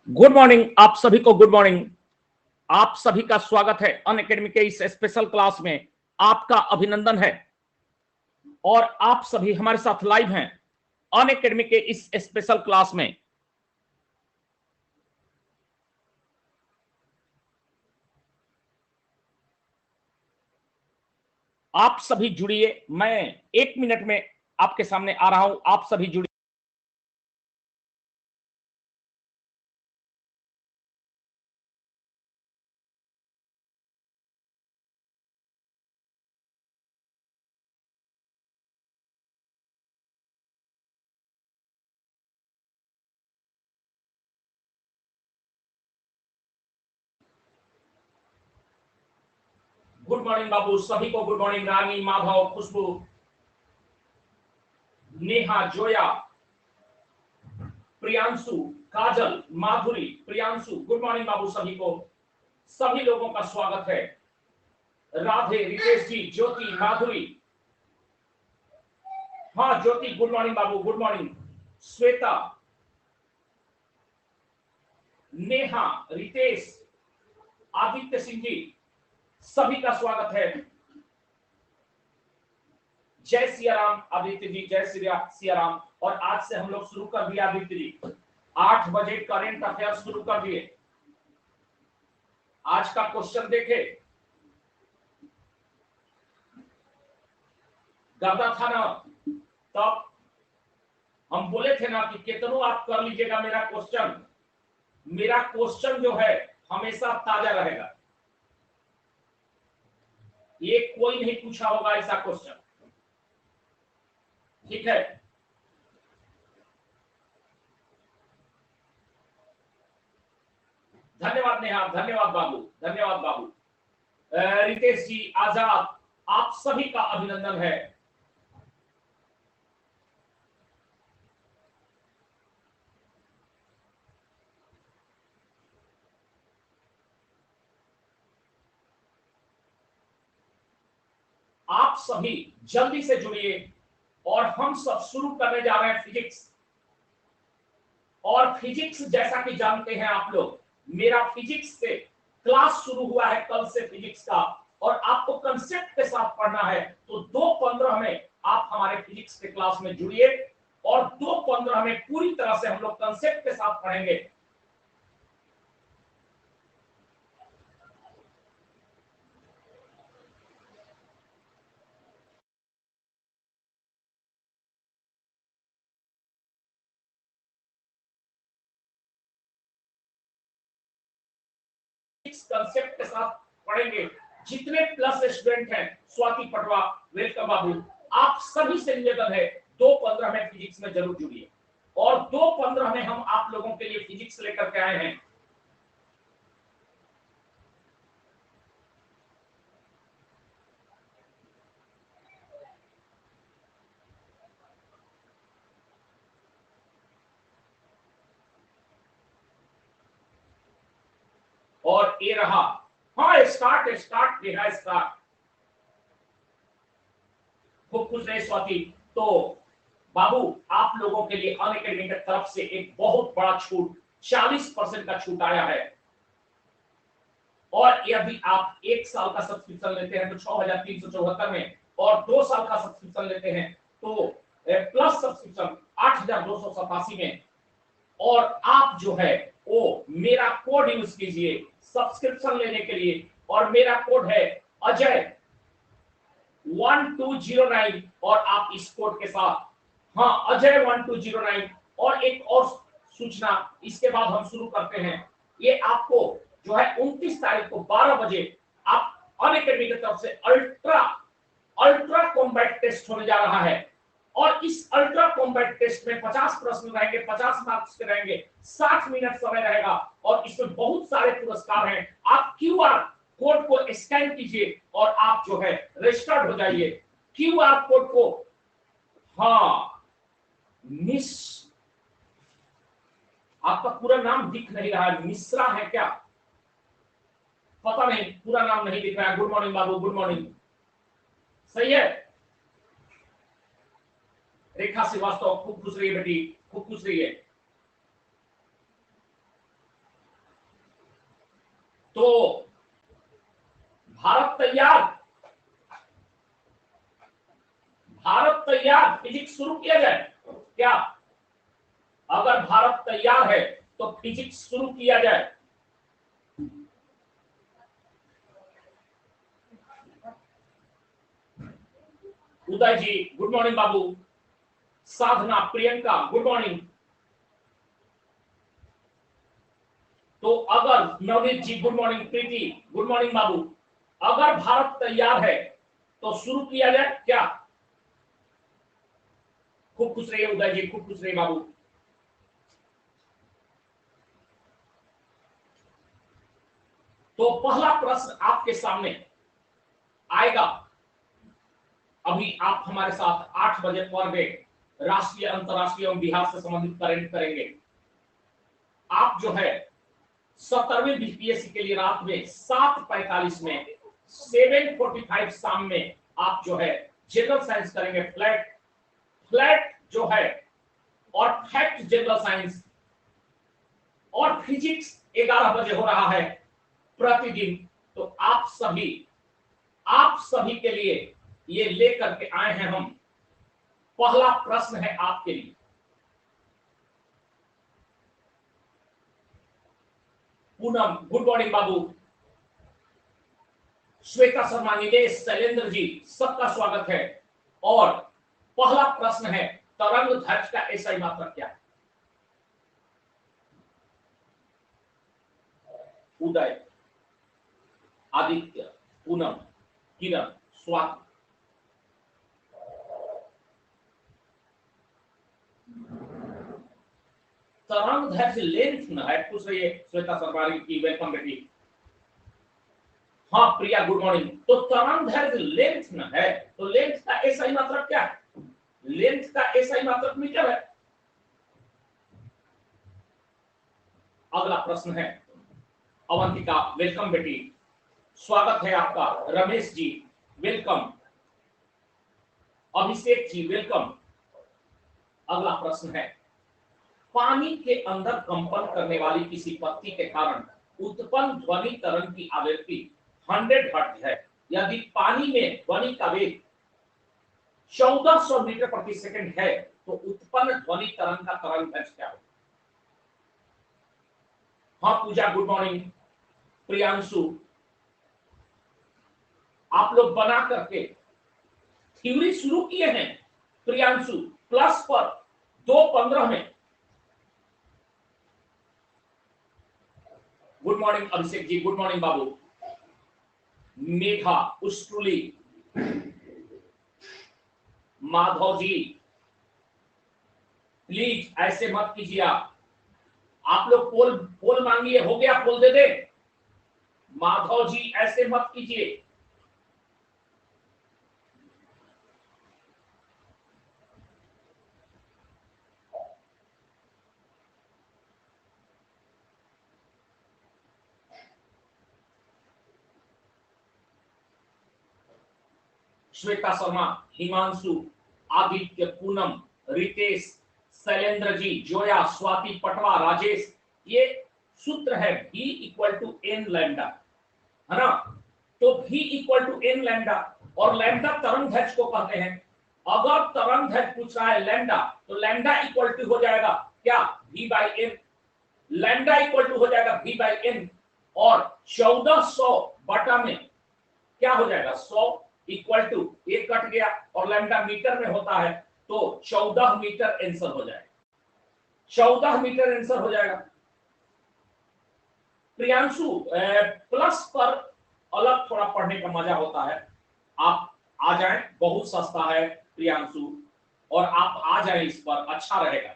Good morning आप सभी को। Good morning. आप सभी का स्वागत है अनअकैडमी के इस स्पेशल क्लास में। आपका अभिनंदन है और आप सभी हमारे साथ लाइव हैं अनअकैडमी के इस स्पेशल क्लास में। आप सभी जुड़िए। मैं 1 मिनट में आपके सामने आ रहा हूं। आप सभी जुड़िए। गुड मॉर्निंग बाबू सभी को। Good morning. Rani, Madhav, Khushboo, Neha, Zoya, Priyanshu, Kajal, Madhuri, Priyanshu, good morning बाबू सभी को। सभी लोगों का स्वागत है। राधे, रितेश जी, ज्योति, माधुरी, हाँ ज्योति, गुड मॉर्निंग बाबू। Good morning. श्वेता, नेहा, रितेश, आदित्य सिंह जी, सभी का स्वागत है। जय सिया राम आदित्य जी, जय सिया राम। और आज से हम लोग शुरू कर दिया आदित्य जी, 8 बजे करेंट अफेयर शुरू कर दिए। आज का क्वेश्चन देखे, गर्दा था ना, तब हम बोले थे ना कि कितनों आप कर लीजिएगा मेरा क्वेश्चन। मेरा क्वेश्चन जो है हमेशा ताजा रहेगा। ये कोई नहीं पूछा होगा ऐसा क्वेश्चन, ठीक है। धन्यवाद नेहा, धन्यवाद बाबू, धन्यवाद बाबू। रितेश जी, आजाद, आप सभी का अभिनंदन है। आप सभी जल्दी से जुड़िए और हम सब शुरू करने जा रहे हैं फिजिक्स। और फिजिक्स जैसा कि जानते हैं आप लोग, मेरा फिजिक्स से क्लास शुरू हुआ है कल से फिजिक्स का। और आपको कंसेप्ट के साथ पढ़ना है तो 2:15 में आप हमारे फिजिक्स के क्लास में जुड़िए। और 2:15 में पूरी तरह से हम लोग कंसेप्ट के साथ पढ़ेंगे। कंसेप्ट के साथ पढ़ेंगे। जितने प्लस स्टूडेंट हैं, स्वाति पटवा, वेलकम बाबू, आप सभी से निवेदन है 2:15 में फिजिक्स में जरूर जुड़िए। और 2:15 में हम आप लोगों के लिए फिजिक्स लेकर के आए हैं। और ये रहा, हाँ स्टार्ट स्टार्ट देगा स्टार्ट। खूब खुश रहे स्वाति। तो बाबू, आप लोगों के लिए अनअकैडमी की तरफ से एक बहुत बड़ा छूट, 40% का छूट आया है। और यदि आप 1 साल का सब्सक्रिप्शन लेते हैं तो 6,374 में, और 2 साल का सब्सक्रिप्शन लेते हैं तो प्लस सब्सक्रिप्शन 8,287 में। और आप जो है वो मेरा कोड यूज कीजिए सब्सक्रिप्शन लेने के लिए। और मेरा कोड है अजय 1209। और आप इस कोड के साथ, हाँ अजय 1209। और एक और सूचना इसके बाद हम शुरू करते हैं। ये आपको जो है 29 तारीख को 12 बजे आप अनअकैडमी की तरफ से अल्ट्रा अल्ट्रा कॉम्बैट टेस्ट होने जा रहा है। और इस अल्ट्रा कॉम्बैट टेस्ट में 50 प्रश्न रहेंगे, 50 मार्क्स के रहेंगे, 60 मिनट समय रहेगा। और इसमें बहुत सारे पुरस्कार हैं। आप क्यूआर कोड को स्कैन कीजिए और आप जो है रजिस्टर्ड हो जाइए। क्यूआर कोड को, हाँ मिस, आपका पूरा नाम दिख नहीं रहा है, मिश्रा है क्या, पता नहीं, पूरा नाम नहीं दिख रहा है। गुड मॉर्निंग बाबू, गुड मॉर्निंग। सही है। रेखा श्रीवास्तव, खूब खुश रही है बेटी, खूब खुश रही है। तो भारत तैयार, भारत तैयार, फिजिक्स शुरू किया जाए क्या? अगर भारत तैयार है तो फिजिक्स शुरू किया जाए। उदय जी गुड मॉर्निंग बाबू, साधना, प्रियंका गुड मॉर्निंग। तो अगर नवनीत जी गुड मॉर्निंग, प्रीति गुड मॉर्निंग बाबू, अगर भारत तैयार है तो शुरू किया जाए क्या? खूब खुश रहिए उदय जी, खूब खुश रहिए बाबू। तो पहला प्रश्न आपके सामने आएगा। अभी आप हमारे साथ 8 बजे पर डे राष्ट्रीय, अंतरराष्ट्रीय एवं बिहार से संबंधित करंट करेंगे। आप जो है 17वीं बीपीएससी के लिए रात में 7:45 में 7:45 शाम में आप जो है जनरल साइंस करेंगे, फ्लैट फ्लैट जो है, और फैक्ट जनरल साइंस और फिजिक्स 11 बजे हो रहा है प्रतिदिन। तो आप सभी के लिए ये लेकर के आए हैं हम। पहला प्रश्न है आपके लिए, पूनम गुड मॉर्निंग बाबू, श्वेता शर्मा, निलेश, शैलेंद्र जी, सबका स्वागत है। और पहला प्रश्न है, तरंग ध्वज का एसआई मात्रक क्या है? उदय, आदित्य, पूनम, किरण, स्वाति। तरंग ध्वज लेंथ न है, पूछ रही है श्वेता शर्मा की, वेलकम बेटी। हाँ प्रिया गुड मॉर्निंग। तो तरंग ध्वज लेंथ न है, तो लेंथ का एसआई मात्रक क्या है? लेंथ का एसआई मात्रक मीटर है। अगला प्रश्न है, अवंतिका वेलकम बेटी, स्वागत है आपका। Ramesh ji welcome, Abhishek ji welcome. अगला प्रश्न है, पानी के अंदर कंपन करने वाली किसी पत्ती के कारण उत्पन्न ध्वनि तरंग की आवृत्ति 100 हर्ट्ज है। यदि पानी में ध्वनि का वेग 1400 मीटर प्रति सेकंड है तो उत्पन्न ध्वनि तरंग का तरंग दैर्घ्य क्या होगा? हाँ पूजा गुड मॉर्निंग, प्रियांशु, आप लोग बना करके थ्योरी शुरू किए हैं। प्रियांशु प्लस पर 2:15 में। Good morning Abhishek ji, good morning बाबू। मेघा, उस्ट्रुली, माधव जी, प्लीज ऐसे मत कीजिए। आप लोग पोल पोल मांगिए, हो गया पोल दे दे। माधव जी ऐसे मत कीजिए। श्वेता शर्मा, हिमांशु, आदित्य, पूनम, रितेश, शैलेंद्र जी, जोया, स्वाति, पटवा, राजेश, ये सूत्र है V equal to n lambda, है ना? तो V equal to n lambda, और लैम्डा तरंग दैर्घ्य को कहते हैं। अगर तरंग दैर्घ्य पूछ रहा है लैम्डा, तो लैम्डा इक्वल टू हो जाएगा क्या? V by n. Lambda equal to हो जाएगा V बाई एन, और 1400 बटा में क्या हो जाएगा? 100 इक्वल टू, एक कट गया और लैम्डा मीटर में होता है, तो 14 मीटर आंसर हो जाएगा। 14 मीटर आंसर हो जाएगा। प्रियांशु प्लस पर अलग थोड़ा पढ़ने का मजा होता है, आप आ जाएं, बहुत सस्ता है प्रियांशु, और आप आ जाएं इस पर, अच्छा रहेगा।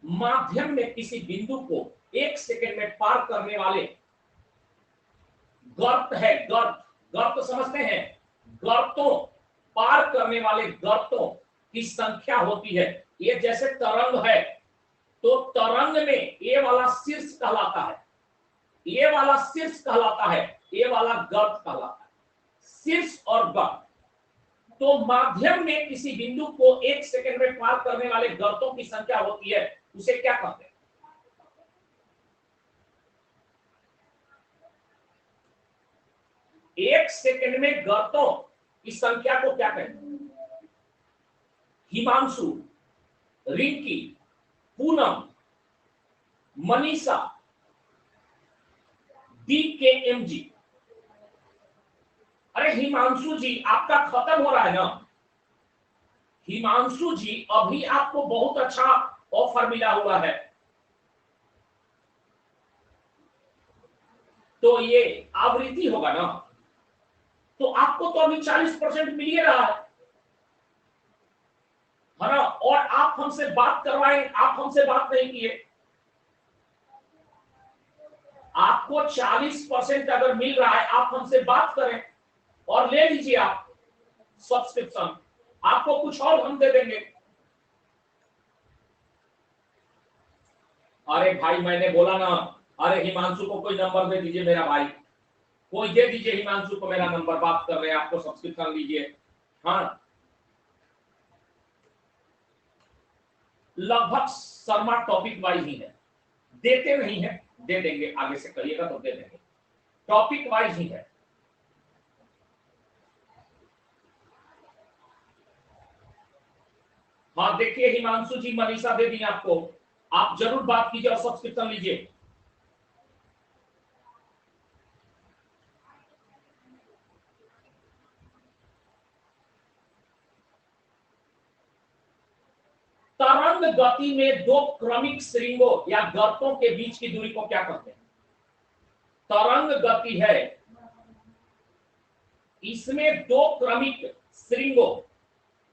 माध्यम में किसी बिंदु को 1 सेकंड में पार करने वाले गर्त है, गर्त, गर्त समझते हैं? गर्तों, पार करने वाले गर्तों की संख्या होती है। ये जैसे तरंग है, तो तरंग में ये वाला शीर्ष कहलाता है, ये वाला शीर्ष कहलाता है, ये वाला गर्त कहलाता है, शीर्ष और गर्त। तो माध्यम में किसी बिंदु को 1 सेकंड में पार करने वाले गर्तों की संख्या होती है, उसे क्या कहते हैं? एक सेकंड में गर्तों की संख्या को क्या कहेंगे? हिमांशु, रिंकी, पूनम, मनीषा, DKMG। अरे हिमांशु जी आपका खत्म हो रहा है ना? हिमांशु जी अभी आपको बहुत अच्छा ऑफर मिला हुआ है, तो ये आवृत्ति होगा ना, तो आपको तो अभी 40% मिल ही रहा है ना? और आप हमसे बात करवाएं, आप हमसे बात नहीं किए। आपको 40% अगर मिल रहा है, आप हमसे बात करें और ले लीजिए आप सब्सक्रिप्शन, आपको कुछ और हम दे देंगे। अरे भाई मैंने बोला ना, अरे हिमांशु को कोई नंबर दे दीजिए मेरा भाई, कोई दे दीजिए हिमांशु को मेरा नंबर, बात कर रहे हैं, आपको सब्सक्रिप्शन लीजिए। हाँ लगभग शर्मा टॉपिक वाइज ही है, देते नहीं है, दे देंगे, आगे से करिएगा तो दे देंगे, टॉपिक वाइज ही है। हाँ देखिए हिमांशु जी, मनीषा दे दी आपको, आप जरूर बात कीजिए और सब्सक्रिप्शन लीजिए। तरंग गति में दो क्रमिक श्रृंगों या गर्तों के बीच की दूरी को क्या कहते हैं? तरंग गति है, इसमें दो क्रमिक श्रृंगों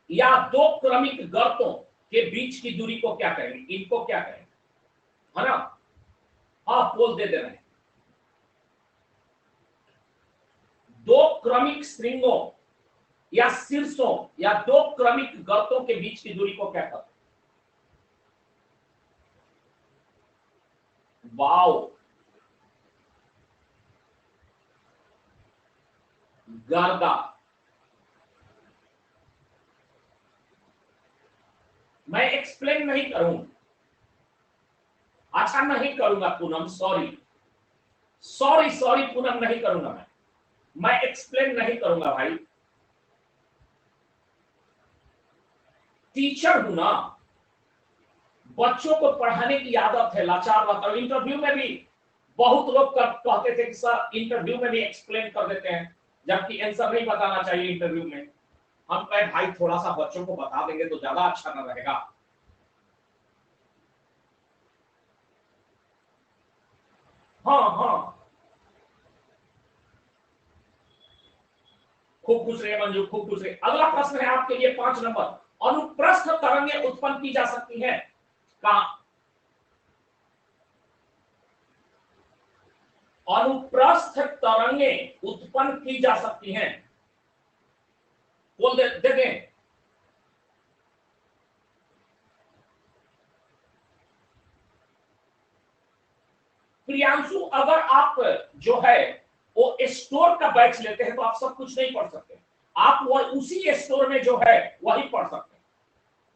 या दो क्रमिक गर्तों के बीच की दूरी को क्या कहेंगे? इनको क्या कहेंगे, है ना? आप बोल दे रहे हैं, दो क्रमिक श्रृंगों या शीर्षों या दो क्रमिक गर्तों के बीच की दूरी को क्या कहते हैं? वाओ, गर्दा। मैं एक्सप्लेन नहीं करूंगा, अच्छा नहीं करूंगा Poonam, sorry sorry sorry Poonam, नहीं करूंगा मैं एक्सप्लेन नहीं करूंगा भाई, टीचर हूं ना, बच्चों को पढ़ाने की आदत है, लाचार रहता हूं। इंटरव्यू में भी बहुत लोग कहते थे कि सर इंटरव्यू में भी एक्सप्लेन कर देते हैं, जबकि आंसर नहीं बताना चाहिए इंटरव्यू में। हम कहे भाई थोड़ा सा बच्चों को बता देंगे तो ज्यादा अच्छा ना रहेगा। हाँ हाँ, खूब खुश रहे मंजू, खूब खुश रहे। अगला प्रश्न है आपके लिए 5 नंबर, अनुप्रस्थ तरंगें उत्पन्न की जा सकती हैं कहां? अनुप्रस्थ तरंगें उत्पन्न की जा सकती हैं, बोल दे दें। प्रियांशु अगर आप जो है वो स्टोर का बैच लेते हैं तो आप सब कुछ नहीं पढ़ सकते, आप वो उसी स्टोर में जो है वही पढ़ सकते हैं।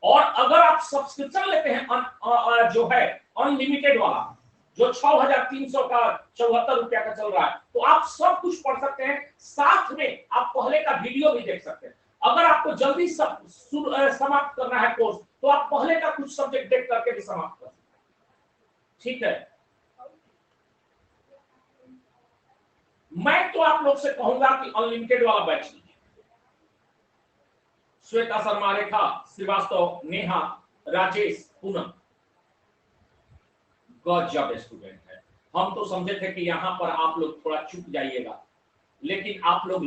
और अगर आप सब्सक्रिप्शन लेते हैं जो है अनलिमिटेड वाला, जो 6,300 का 74 रुपया का चल रहा है, तो आप सब कुछ पढ़ सकते हैं, साथ में आप पहले का वीडियो भी देख सकते हैं। अगर आपको जल्दी समाप्त करना है कोर्स, तो आप पहले का कुछ सब्जेक्ट देख करके भी समाप्त कर सकते हैं, ठीक है? मैं तो आप लोग से कहूंगा कि अनलिमिटेड वाला बैच लीजिए। श्वेता शर्मा, रेखा श्रीवास्तव, नेहा, राजेश, पूनम, गजब स्टूडेंट है। हम तो समझे थे कि यहां पर आप लोग थोड़ा चुप जाइएगा, लेकिन आप लोग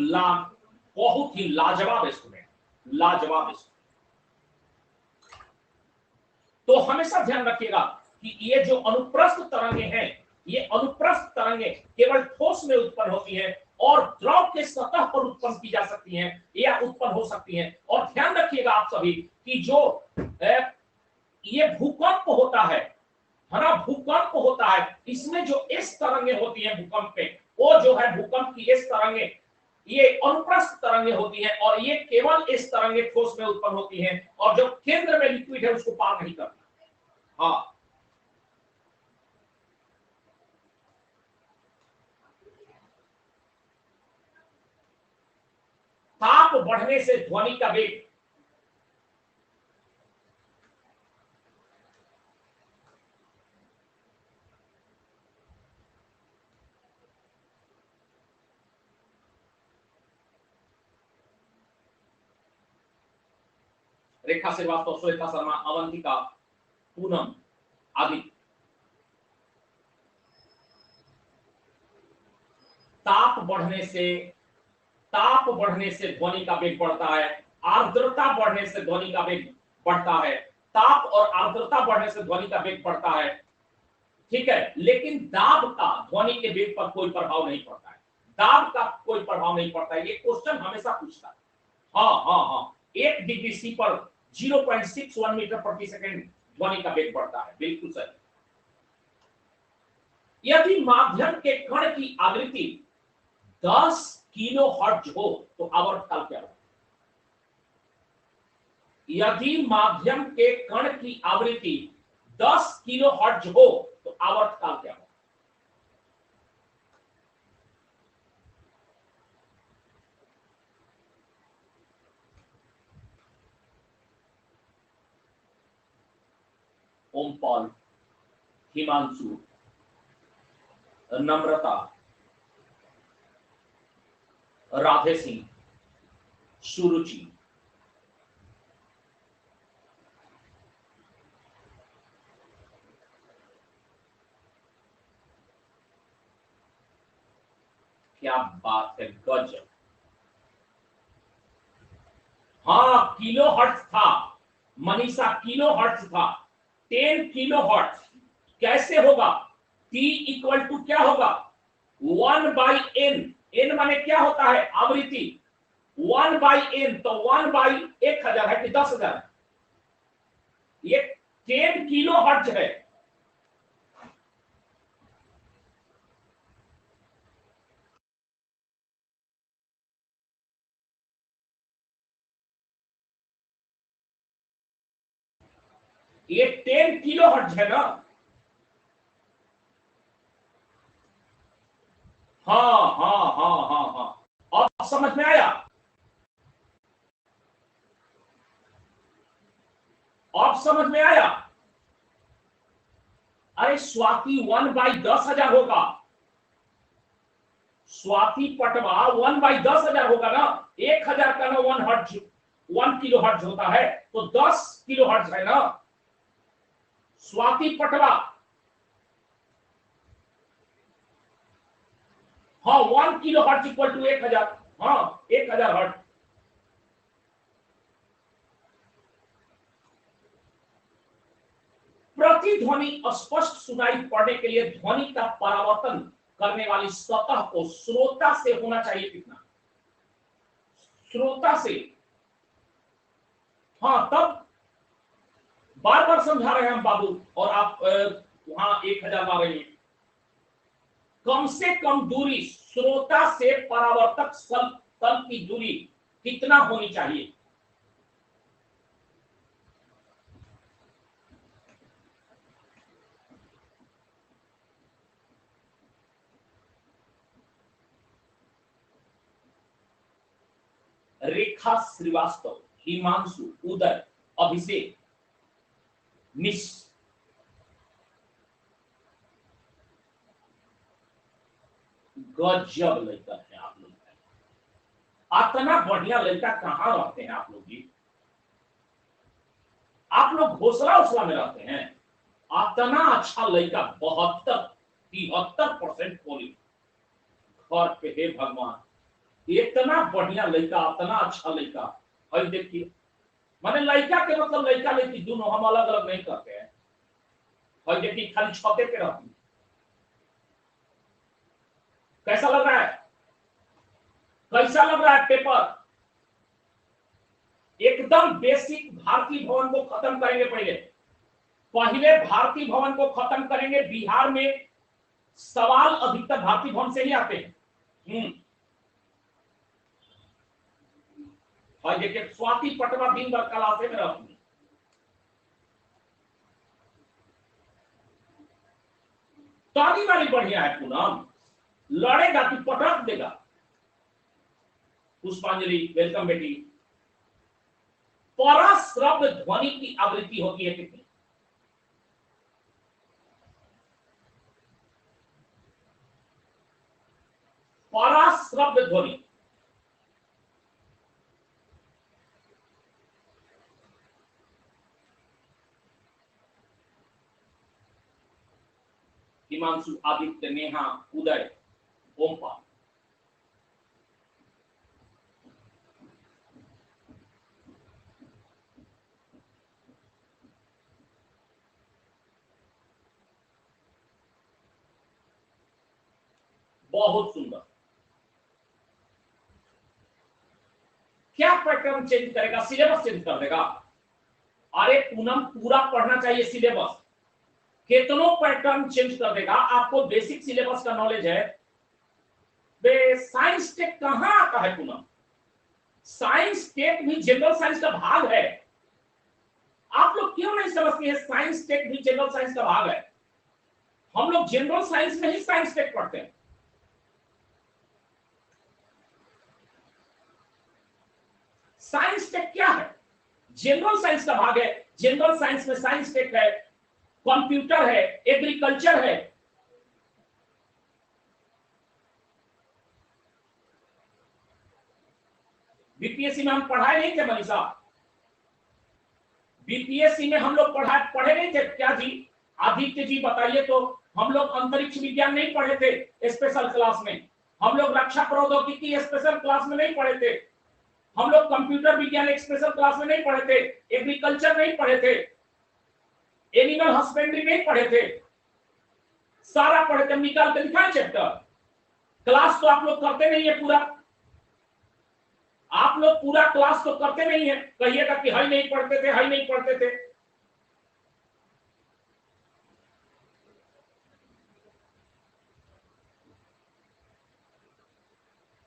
बहुत ही लाजवाब स्टूडेंट, लाजवाब स्टूडेंट। तो हमेशा ध्यान रखिएगा कि ये जो अनुप्रस्थ तरंगे हैं, ये अनुप्रस्थ तरंगे केवल ठोस में उत्पन्न होती हैं और द्रव के सतह पर उत्पन्न की जा सकती हैं या उत्पन्न हो सकती हैं। और ध्यान रखिएगा आप सभी कि जो ये भूकंप होता है ना, भूकंप होता है, इसमें जो इस तरंगे होती हैं भूकंप पे, वो जो है भूकंप की इस तरंगे, ये अनुप्रस्थ तरंगे होती हैं और ये केवल इस तरंगे ठोस में उत्पन्न होती हैं, और जो केंद्र में लिक्विड है उसको पार नहीं करती। हाँ ताप बढ़ने से ध्वनि का वेग, रेखा श्रीवास्तव, श्वेता शर्मा, अवंतिका, पूनम आदि। ताप बढ़ने से ध्वनि का वेग बढ़ता है, आर्द्रता बढ़ने से ध्वनि का वेग बढ़ता है, ताप और आर्द्रता बढ़ने से ध्वनि का वेग बढ़ता है, ठीक है। लेकिन दाब का ध्वनि के वेग पर कोई प्रभाव नहीं पड़ता है, दाब का कोई प्रभाव नहीं पड़ता है। ये क्वेश्चन हमेशा पूछता है। हाँ हाँ हाँ, 1 डिग्री सी पर 0.61 मीटर प्रति सेकंड ध्वनि का वेग बढ़ता है, बिल्कुल सही। यदि माध्यम के कण की आवृत्ति 10 किलो हर्ट्ज हो तो आवर्तकाल क्या होगा? यदि माध्यम के कण की आवृत्ति 10 किलो हर्ट्ज हो तो आवर्तकाल क्या होगा? ओमपाल, हिमांशु, नम्रता, राधे सिंह, सुरुचि, क्या बात है, गजब। हाँ, किलो हर्ट्ज था मनीषा, किलो हर्ट्ज था। 10 किलो हर्ट्ज कैसे होगा? T इक्वल टू क्या होगा? 1/n। n माने क्या होता है? आवृत्ति। 1/n, तो 1/1000 है कि 10,000? ये 10 किलो हर्ट्ज है। ये 10 किलो हर्ट्ज है ना? हाँ हाँ हाँ हाँ हाँ, अब समझ में आया? अब समझ में आया? अरे स्वाति 1/10,000 होगा, स्वाति पटवा 1/10,000 होगा ना। 1,000 का ना 1 किलो हर्ट्ज होता है, तो 10 किलो हर्ट्ज है ना। स्वाति पटवा, हाँ, 1 किलो हर्ट्ज इक्वल टू 1,000। हाँ, 1,000 हर्ट्ज। प्रतिध्वनि स्पष्ट सुनाई पड़ने के लिए ध्वनि का परावर्तन करने वाली सतह को श्रोता से होना चाहिए कितना? श्रोता से। हाँ, तब बार बार समझा रहे हैं हम बाबू, और आप वहां 1,000 ला रहे हैं। कम से कम दूरी श्रोता से परावर्तक तल की दूरी कितना होनी चाहिए? रेखा श्रीवास्तव, हिमांशु, उदय, अभिषेक, मिस, गजब लड़का है आप लोग। इतना बढ़िया लड़का कहां रहते हैं आप लोग जी? आप लोग घोसला उछला में रहते हैं। इतना अच्छा लड़का, 72-73% पोलिंग घर पे है भगवान। इतना बढ़िया लड़का, इतना अच्छा लड़का। और देखिए, माने लड़का के मतलब लड़का लड़की दोनों हम अलग अलग नहीं करते हैं। और देखिए खाली छते पे रहती, कैसा लग रहा है? कैसा लग रहा है पेपर? एकदम बेसिक भारतीय भवन को खत्म करेंगे। पहले भारतीय भवन को खत्म करेंगे। बिहार में सवाल अधिकतर भारतीय भवन से ही आते हैं। और देखिए स्वाति पटवा दिन भर क्लासे में रहती है। ताली वाली बढ़िया है पूनम, लड़ेगा कि पटक देगा? पुष्पांजलि वेलकम बेटी। पराश्रव्य ध्वनि की आवृत्ति होती है कितनी? पराश्रव्य ध्वनि हिमांशु, आदित्य, नेहा, उदय, ओमपाल। बहुत सुंदर। क्या पैटर्न चेंज करेगा? सिलेबस चेंज कर देगा। अरे पूनम, पूरा पढ़ना चाहिए सिलेबस। कितनों पैटर्न चेंज कर देगा। आपको बेसिक सिलेबस का नॉलेज है। बे साइंस टेक कहां आता है पूनम? साइंस टेक भी जनरल साइंस का भाग है। आप लोग क्यों नहीं समझते हैं? साइंस टेक भी जनरल साइंस का भाग है। हम लोग जनरल साइंस में ही साइंस टेक पढ़ते हैं। साइंस टेक क्या है? जनरल साइंस का भाग है। जनरल साइंस में साइंस टेक है, कंप्यूटर है, एग्रीकल्चर है। बीपीएससी में हम पढ़ाए नहीं थे मनीषा? बीपीएससी में हम लोग पढ़े नहीं थे क्या जी? आदित्य जी बताइए तो। हम लोग अंतरिक्ष विज्ञान नहीं पढ़े थे स्पेशल क्लास में? हम लोग रक्षा प्रौद्योगिकी स्पेशल क्लास में नहीं पढ़े थे? हम लोग कंप्यूटर विज्ञान एक स्पेशल क्लास में नहीं पढ़े थे? एग्रीकल्चर नहीं पढ़े थे? एनिमल हस्बेंड्री नहीं पढ़े थे? सारा पढ़े थे। निकाल के दिखाए चैप्टर। क्लास तो आप लोग करते नहीं है पूरा। आप लोग पूरा क्लास तो करते नहीं है। कहिएगा कि हाई नहीं पढ़ते थे, हाई नहीं पढ़ते थे।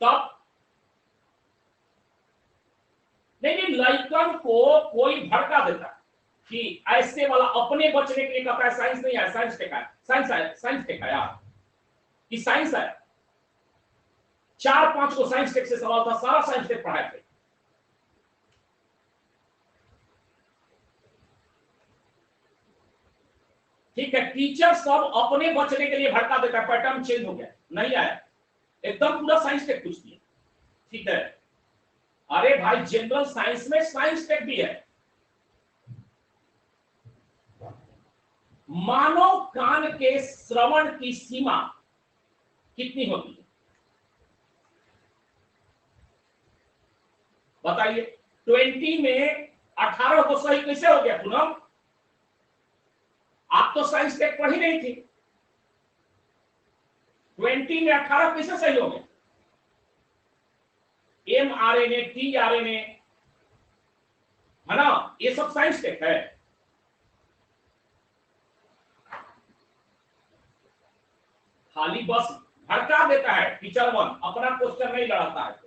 तब नहीं, लड़कन को कोई भड़का देता कि ऐसे वाला अपने बचने के लिए कहता है साइंस नहीं है, साइंस टेक है, साइंस टेक है यार। कि साइंस है। 4-5 को साइंस टेक से सवाल था, सारा साइंस टेक पढ़ाए थे। ठीक है, टीचर सब अपने बचने के लिए भड़का देता है, पैटर्न चेंज हो गया, नहीं आया, एकदम पूरा साइंस टेक पूछ दिया। ठीक है। अरे भाई, जनरल साइंस में साइंस टेक भी है। मानव कान के श्रवण की सीमा कितनी होती है बताइए? 20 में 18 को सही कैसे हो गया पूनम? आप तो साइंस टेक पढ़ी नहीं थी। 20 में 18 कैसे सही हो गया? mRNA, tRNA है ना, ये सब साइंस टेक है। खाली बस भड़का देता है टीचर वन, अपना क्वेश्चन नहीं लड़ाता है।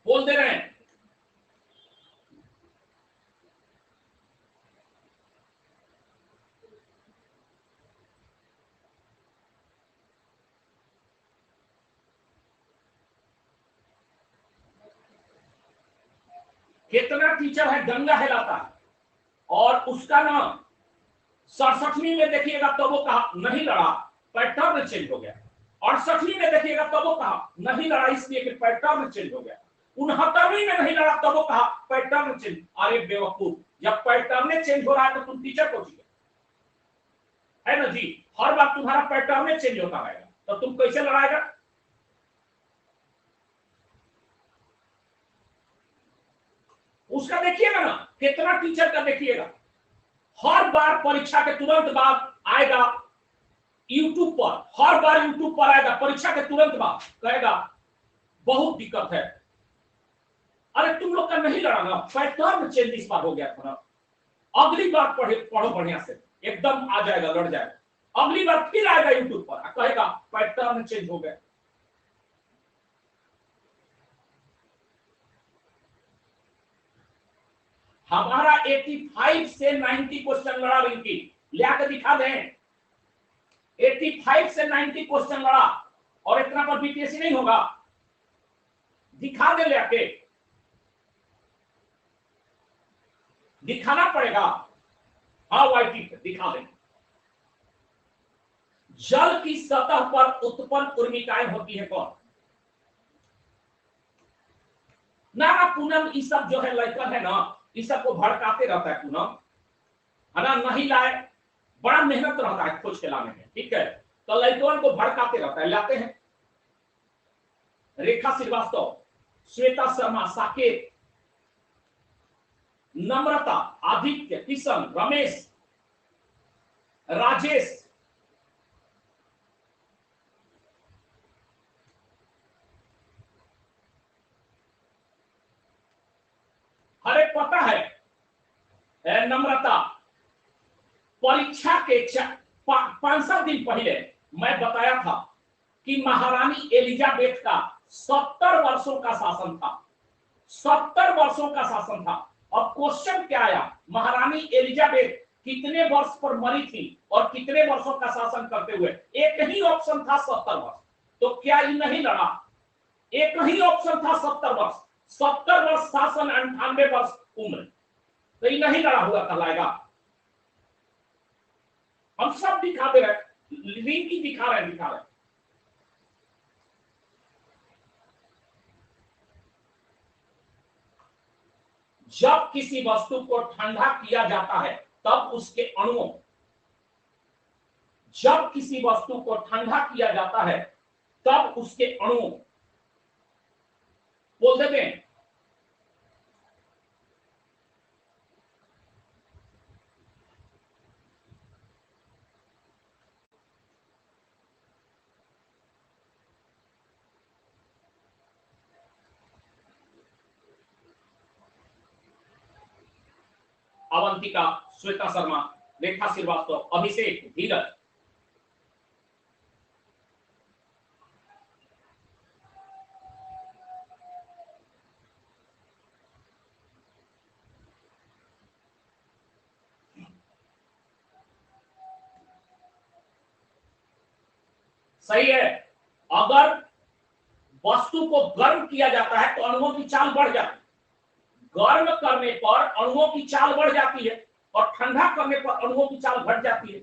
बोल दे रहे हैं। कितना टीचर है गंगा हिलाता है, और उसका नाम 67वीं में देखिएगा तो वो कहा नहीं लड़ा, पैटर्न चेंज हो गया। 68वीं में देखिएगा तो वो कहा नहीं लड़ा इसलिए कि पैटर्न चेंज हो गया। 69वीं में नहीं लड़ा तो वो कहा पैटर्न चेंज। अरे बेवकूफ, जब पैटर्न चेंज हो रहा है तो तुम टीचर को चाहिए है ना जी? हर बार तुम्हारा पैटर्न चेंज होता रहेगा तो तुम कैसे लड़ाएगा? उसका देखिएगा ना, कितना टीचर का देखिएगा, हर बार परीक्षा के तुरंत बाद आएगा यूट्यूब पर, हर बार यूट्यूब पर आएगा परीक्षा के तुरंत बाद, कहेगा बहुत दिक्कत है। अरे तुम लोग का नहीं लड़ा ना, पैटर्न चेंज इस बार हो गया थोड़ा। अगली बार पढ़ो बढ़िया से, एकदम आ जाएगा, लड़ जाएगा। अगली बार फिर आएगा यूट्यूब पर, कहेगा पैटर्न चेंज हो गया। हमारा 85 से 90 क्वेश्चन लड़ा रिंकी, ले आकर दिखा दें। 85 से 90 क्वेश्चन लड़ा और इतना पर बीपीएससी नहीं होगा? दिखा दे लेके, दिखाना पड़ेगा। हाँ वाईटी पे दिखा दें। जल की सतह पर उत्पन्न उर्मिकाएं होती है कौन? ना पूनम, ये सब जो है लड़कन है ना, ये सब को भड़काते रहता है पूनम, है ना, नहीं लाए, बड़ा मेहनत रहता है खोज के लाने में, ठीक है, तो लड़कन को भड़काते रहता है, लाते हैं। रेखा श्रीवास्तव, श्वेता शर्मा, साकेत, नम्रता, आदित्य, किशन, रमेश, राजेश, अरे पता है नम्रता, परीक्षा के 5-7 दिन पहले मैं बताया था कि महारानी एलिजाबेथ का 70 वर्षों का शासन था, 70 वर्षों का शासन था। अब क्वेश्चन क्या आया, महारानी एलिजाबेथ कितने वर्ष पर मरी थी और कितने वर्षों का शासन करते हुए? एक ही ऑप्शन था 70 वर्ष, तो क्या ये नहीं लड़ा? एक ही ऑप्शन था 70 वर्ष, 70 वर्ष शासन, 98 वर्ष उम्र, तो ये नहीं लड़ा हुआ कहलाएगा? हम सब दिखा दे रहे, लिंक ही दिखा रहे। जब किसी वस्तु को ठंडा किया जाता है तब उसके अणुओं, जब किसी वस्तु को ठंडा किया जाता है तब उसके अणुओं, बोल देते हैं। अवंतिका, श्वेता शर्मा, रेखा श्रीवास्तव, अभिषेक, धीरज। सही है, अगर वस्तु को गर्म किया जाता है तो अणुओं की चाल बढ़ जाती है, गर्म करने पर अणुओं की चाल बढ़ जाती है और ठंडा करने पर अणुओं की चाल घट जाती है।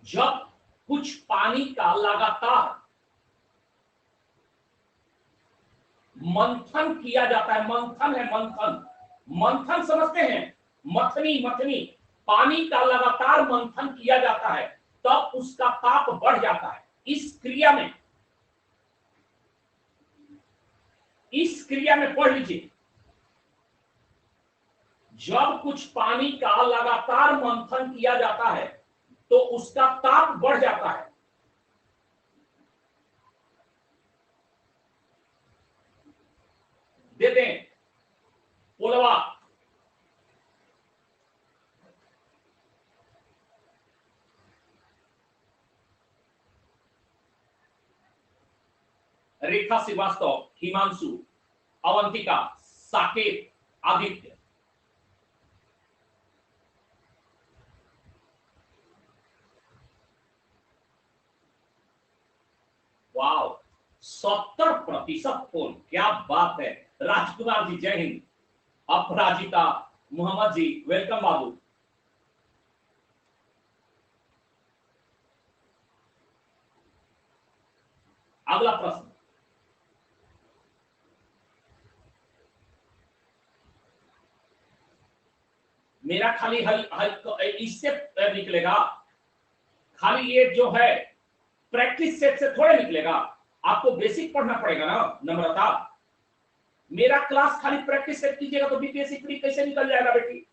जब कुछ पानी का लगातार मंथन किया जाता है, मंथन है, मंथन समझते हैं, मथनी, पानी का लगातार मंथन किया जाता है तब उसका ताप बढ़ जाता है। इस क्रिया में पढ़ लीजिए, जब कुछ पानी का लगातार मंथन किया जाता है तो उसका ताप बढ़ जाता है। दे दें पोलवा, रेखा श्रीवास्तव, हिमांशु, अवंतिका, साकेत, आदित्य। वाव, 70% फोन, क्या बात है। राजकुमार जी जय हिंद, अपराजिता, मोहम्मद जी वेलकम बाबू। अगला प्रश्न, मेरा खाली इससे निकलेगा, खाली ये जो है प्रैक्टिस सेट से थोड़े निकलेगा, आपको बेसिक पढ़ना पड़ेगा ना नम्रता। मेरा क्लास खाली प्रैक्टिस सेट कीजिएगा तो बीपीएससी प्री कैसे निकल जाएगा बेटी?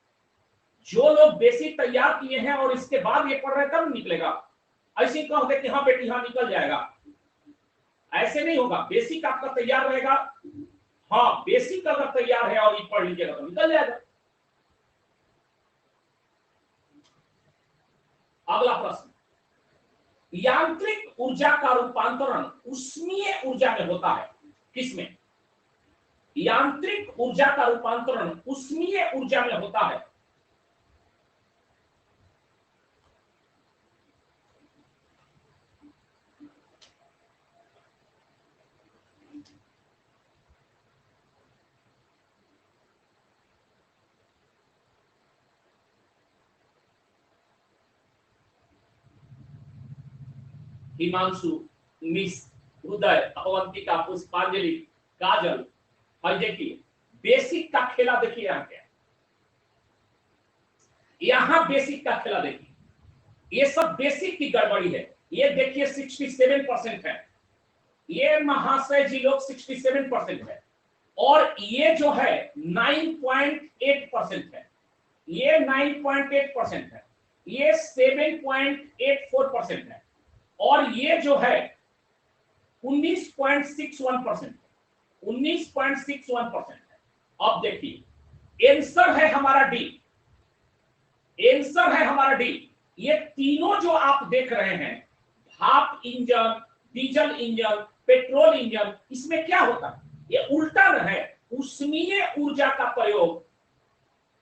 जो लोग बेसिक तैयार किए हैं और इसके बाद ये पढ़ रहे हैं तब निकलेगा। ऐसे कह दे कि हाँ बेटी हाँ निकल जाएगा, ऐसे नहीं होगा। बेसिक आपका तैयार रहेगा, हाँ बेसिक अगर तैयार है और ये पढ़ लीजिएगा तो निकल जाएगा। अगला प्रश्न, यांत्रिक ऊर्जा का रूपांतरण उष्मीय ऊर्जा में होता है, किसमें? यांत्रिक ऊर्जा का रूपांतरण उष्मीय ऊर्जा में होता है। हिमांशु, मिस, उदय, अवंतिका, पुष्पांजलि, काजल, और देखिए बेसिक का खेला देखिए यहाँ क्या, यहाँ बेसिक का खेला देखिए, ये सब बेसिक की गड़बड़ी है। ये देखिए 67% है, ये महाशय जी लोग 67% है, और ये जो है 9.8% है, ये 9.8% है, ये 7.84% है, और ये जो है 19.61% 19.61% है। अब देखिए आंसर है हमारा डी, आंसर है हमारा डी। ये तीनों जो आप देख रहे हैं, भाप engine, diesel engine, petrol engine, इसमें क्या होता है? ये उल्टा न है। उष्मीय ऊर्जा का प्रयोग,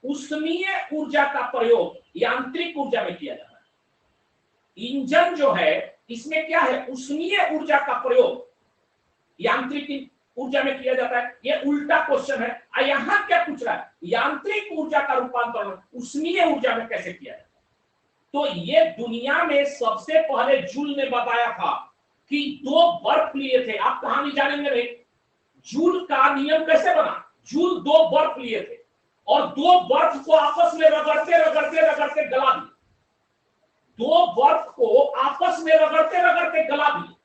उष्मीय ऊर्जा का प्रयोग यांत्रिक ऊर्जा में किया जाता है। इंजन जो है इसमें क्या है? उष्मीय ऊर्जा का प्रयोग यांत्रिक ऊर्जा में किया जाता है। ये उल्टा क्वेश्चन है। यहां क्या पूछ रहा है? यांत्रिक ऊर्जा का रूपांतरण उष्मीय ऊर्जा में कैसे किया जाता है? तो ये दुनिया में सबसे पहले जूल ने बताया था कि दो बर्फ लिए थे। आप कहानी जानेंगे नहीं, जूल का नियम कैसे बना? जूल दो बर्फ लिए थे और दो बर्फ को आपस में रगड़ते रगड़ते रगड़ते गला दिए। दो बर्फ को आपस में रगड़ते रगड़ते गला दिए।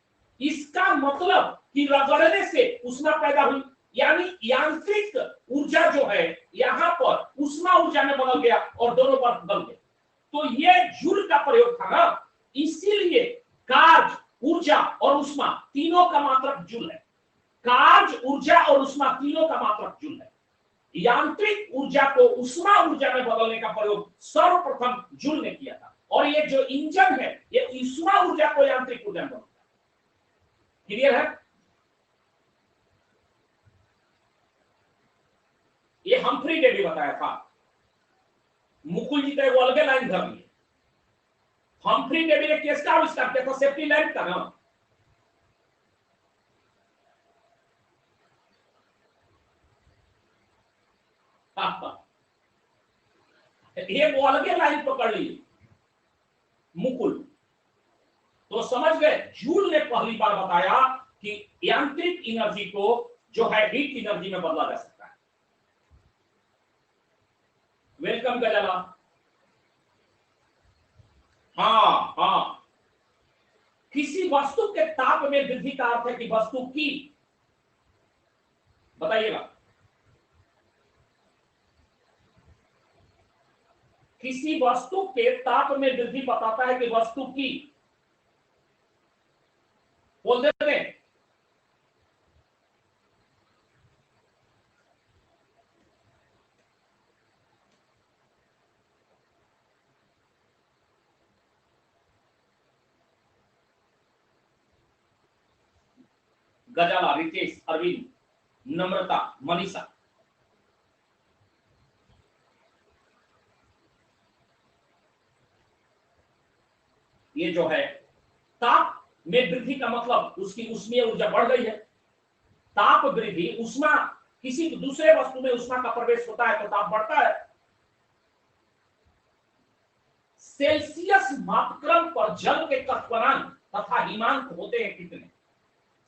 इसका मतलब कि रगड़ने से उष्मा पैदा हुई, यानी यांत्रिक ऊर्जा जो है यहां पर उष्मा ऊर्जा में बदल गया और दोनों बर्फ गल गए। तो ये जूल का प्रयोग था ना, इसीलिए कार्य, ऊर्जा और उष्मा तीनों का मात्रक जूल है। कार्य, ऊर्जा और उष्मा तीनों का मात्रक जूल है। यांत्रिक ऊर्जा को उष्मा ऊर्जा में बदलने का प्रयोग सर्वप्रथम जूल ने किया था। और ये जो इंजन है ये उष्मा ऊर्जा को यांत्रिक ऊर्जा में बदलता है। क्लियर है? ये हम्फ्री ने भी बताया था। मुकुल जी तो अलग लाइन धर लिए। हम्फ्री डेवी ने केस का आविष्कार किया था, सेफ्टी लैंप का ना। ये वो अलग लाइन पकड़ ली मुकुल। तो समझ गए, जूल ने पहली बार बताया कि यांत्रिक एनर्जी को जो है हीट एनर्जी में बदला जा सकता है। वेलकम गजाला। हाँ हाँ, किसी वस्तु के ताप में वृद्धि का अर्थ है कि वस्तु की, बताइएगा, किसी वस्तु के ताप में वृद्धि बताता है कि वस्तु की, बोल देते हैं। गजाला, रितेश, अरविंद, नम्रता, मनीषा, ये जो है ताप में वृद्धि का मतलब उसकी उष्मीय ऊर्जा बढ़ गई है। ताप वृद्धि, उष्मा, किसी दूसरे वस्तु में उष्मा का प्रवेश होता है तो ताप बढ़ता है। सेल्सियस मापक्रम पर जल के क्वथनांक तथा हिमांक होते हैं कितने?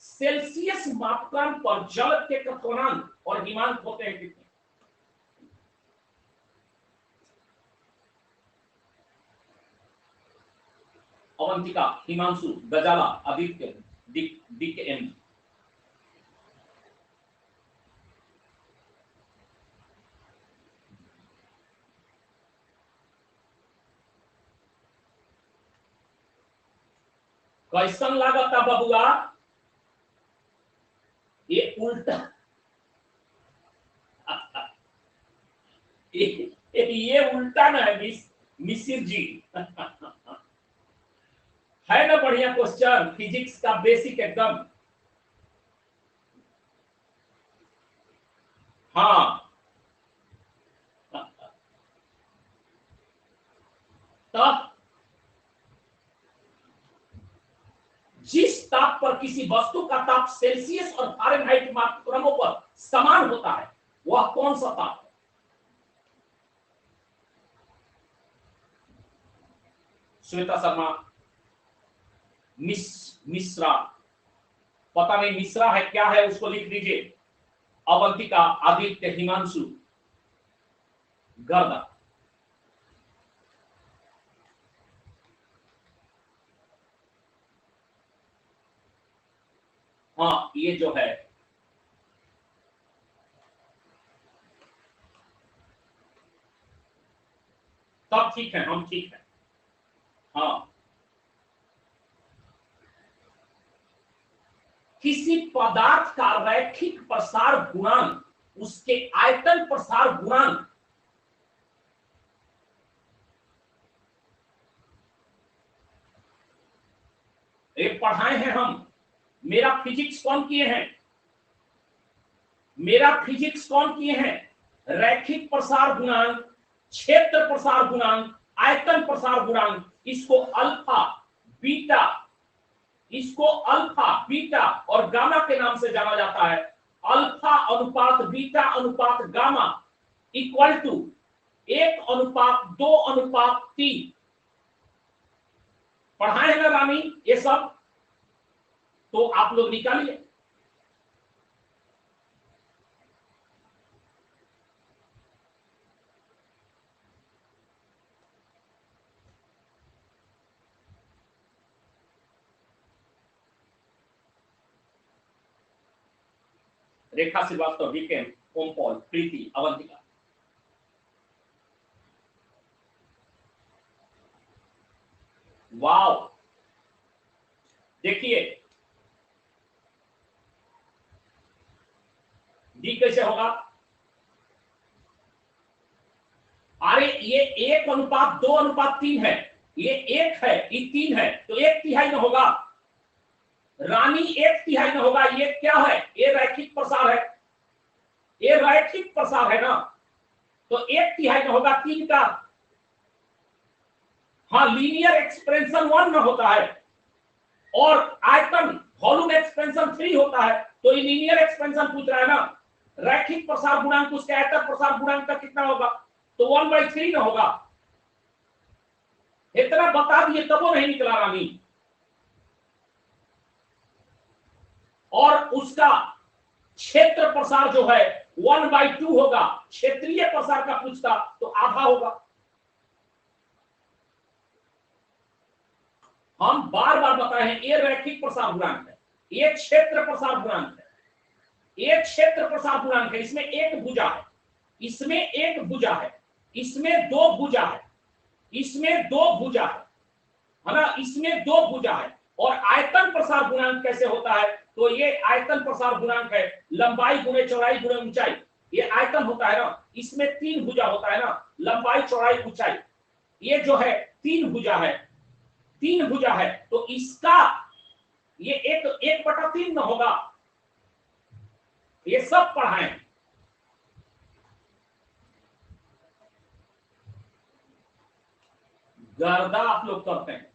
सेल्सियस मापक्रम पर जल के क्वथनांक और हिमांक होते हैं कितने? अवंतिका, हिमांशु, गजाला, आदित्य, डीकेएम। कैसन लागता बबुआ? ये उल्टा, ये उल्टा ना है मिसिर जी। है ना बढ़िया क्वेश्चन, फिजिक्स का बेसिक एकदम। किसी वस्तु का ताप सेल्सियस और फारेनहाइट मापक्रमों पर समान होता है, वह कौन सा ताप है? श्वेता शर्मा, मिश्रा, पता नहीं मिश्रा है क्या है, उसको लिख दीजिए। अवंतिका, आदित्य, हिमांशु, गर्दा। हाँ, ये जो है तब ठीक है, हम ठीक है। हाँ, किसी पदार्थ का रैखिक प्रसार गुणांक उसके आयतन प्रसार गुणांक ये पढ़ाए हैं हम। मेरा फिजिक्स कौन किए हैं? मेरा फिजिक्स कौन किए हैं? रैखिक प्रसार गुणांक, क्षेत्र प्रसार गुणांक, आयतन प्रसार गुणांक, इसको अल्फा, बीटा, इसको अल्फा, बीटा और गामा के नाम से जाना जाता है। अल्फा अनुपात बीटा अनुपात गामा इक्वल टू 1:2:3। पढ़ाए हैं ना रानी ये सब? तो आप लोग निकालिए। रेखा श्रीवास्तव, वीकेम, ओम पॉल, प्रीति, अवंतिका। वाव, देखिए डी कैसे होगा? अरे ये 1:2:3 है, ये 1 है, ये 3 है, तो 1/3 में होगा रानी, 1/3 में होगा। ये क्या है? ये रैखिक प्रसार है, ये रैखिक प्रसार है ना, तो 1/3 में होगा 3 का। हाँ, लीनियर एक्सपेंशन 1 में होता है और आयतन वॉल्यूम एक्सपेंशन 3 होता है, तो ये लीनियर एक्सपेंशन पूछ रहा है ना। रैखिक प्रसार गुणांक उसके आयतन प्रसार गुणांक का कितना होगा? तो 1/3 में होगा। इतना बता दिए तब वो नहीं निकला रानी। और उसका क्षेत्र प्रसार जो है 1/2 होगा। क्षेत्रीय प्रसार का पूछता तो आधा होगा। हम बार बार बताए हैं, ये रैखिक प्रसार गुणांक है, ये क्षेत्र प्रसार गुणांक है, ये क्षेत्र प्रसार गुणांक है। इसमें एक भुजा है, इसमें एक भुजा है, इसमें दो भुजा है, इसमें दो भुजा है ना, इसमें दो भुजा है। और आयतन प्रसार गुणांक कैसे होता है? तो ये आयतन प्रसार गुणांक है लंबाई गुणे चौड़ाई गुणे ऊंचाई। ये आयतन होता है ना, इसमें 3 भुजा होता है ना, लंबाई चौड़ाई ऊंचाई। ये जो है 3 भुजा है, 3 भुजा है, तो इसका ये 1/3 में होगा। ये सब पढ़ाएं। गर्दा आप लोग करते हैं।